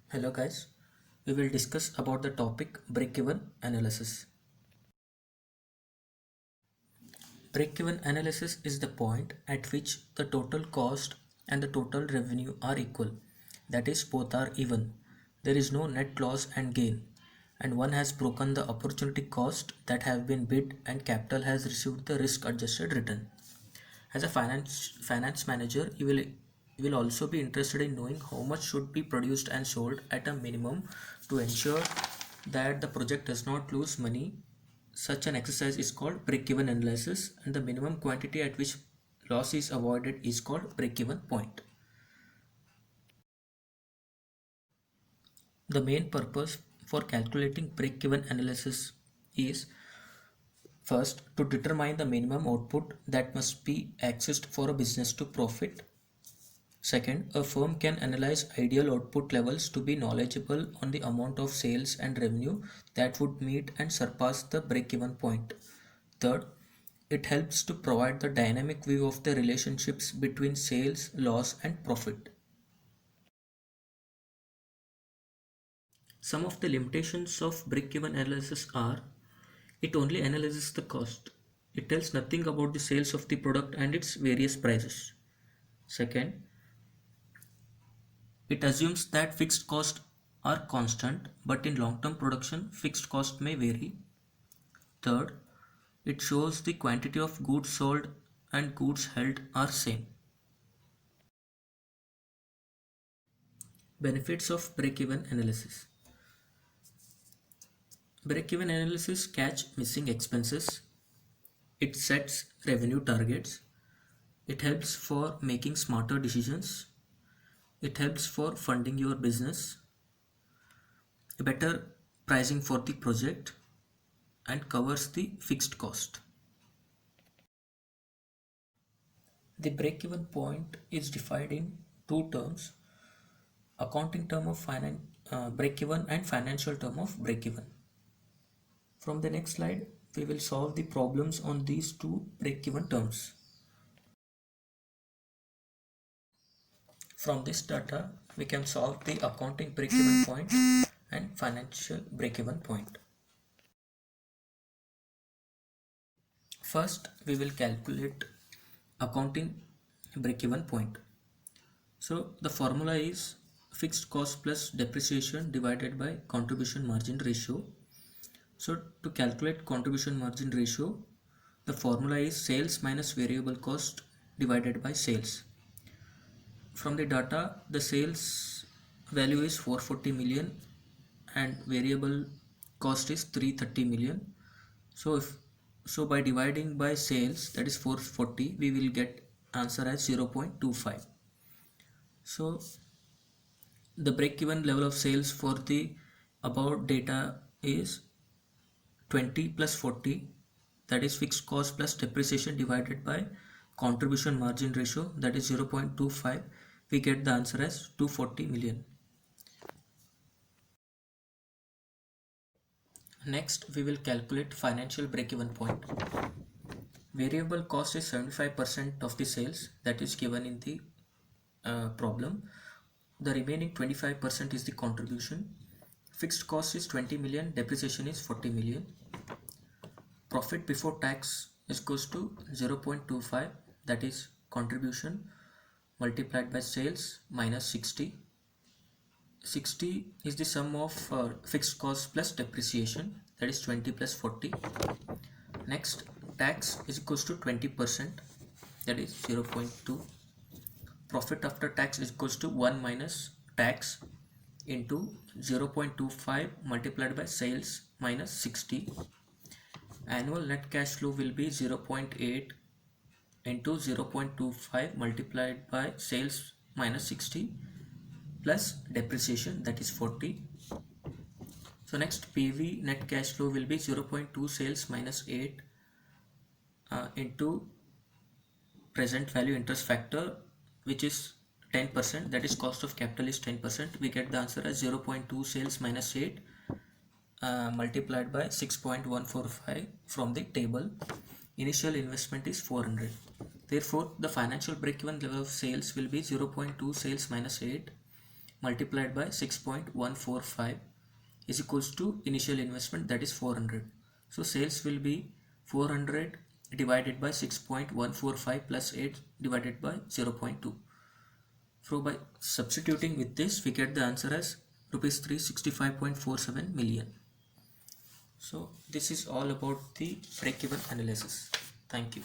Hello guys, we will discuss about the topic break-even analysis. Break-even analysis is the point at which the total cost and the total revenue are equal. That is, both are even. There is no net loss and gain, and one has broken the opportunity cost that have been bid and capital has received the risk-adjusted return. As a finance manager, you will also be interested in knowing how much should be produced and sold at a minimum to ensure that the project does not lose money. Such an exercise is called break-even analysis, and the minimum quantity at which loss is avoided is called break-even point. The main purpose for calculating break-even analysis is first to determine the minimum output that must be accessed for a business to profit. Second, a firm can analyze ideal output levels to be knowledgeable on the amount of sales and revenue that would meet and surpass the break-even point. Third, it helps to provide the dynamic view of the relationships between sales, loss, and profit. Some of the limitations of break-even analysis are it only analyzes the cost. It tells nothing about the sales of the product and its various prices. Second, it assumes that fixed costs are constant, but in long-term production, fixed cost may vary. Third, it shows the quantity of goods sold and goods held are same. Benefits of break-even analysis. Break-even analysis catch missing expenses. It sets revenue targets. It helps for making smarter decisions. It helps for funding your business. Better pricing for the project and covers the fixed cost. The break-even point is defined in two terms: accounting term of break-even and financial term of break-even. From the next slide, we will solve the problems on these two break-even terms. From this data, we can solve the accounting break-even point and financial break-even point. First, we will calculate accounting break-even point. So the formula is fixed cost plus depreciation divided by contribution margin ratio. So to calculate contribution margin ratio, the formula is sales minus variable cost divided by sales. From the data, the sales value is 440 million and variable cost is 330 million. So by dividing by sales, that is 440, we will get answer as 0.25. So the break-even level of sales for the above data is 20 plus 40, that is fixed cost plus depreciation divided by contribution margin ratio, that is 0.25. We get the answer as 240 million. Next, we will calculate financial break-even point. Variable cost is 75% of the sales, that is given in the problem. The remaining 25% is the contribution. Fixed cost is 20 million, depreciation is 40 million. Profit before tax is equals to 0.25, that is contribution multiplied by sales minus 60. 60 is the sum of fixed cost plus depreciation, that is 20 plus 40. Next, tax is equals to 20%, that is 0.2. Profit after tax is equals to 1 minus tax into 0.25 multiplied by sales minus 60. Annual net cash flow will be 0.8 into 0.25 multiplied by sales minus 60 plus depreciation, that is 40. So next, PV net cash flow will be 0.2 sales minus 8 into present value interest factor, which is 10%, that is cost of capital is 10%. We get the answer as 0.2 sales minus 8 multiplied by 6.145 from the table. Initial investment is 400. Therefore, the financial break-even level of sales will be 0.2 sales minus 8 multiplied by 6.145 is equals to initial investment, that is 400. So sales will be 400 divided by 6.145 plus 8 divided by 0.2. So by substituting with this, we get the answer as rupees 365.47 million. So this is all about the break-even analysis. Thank you.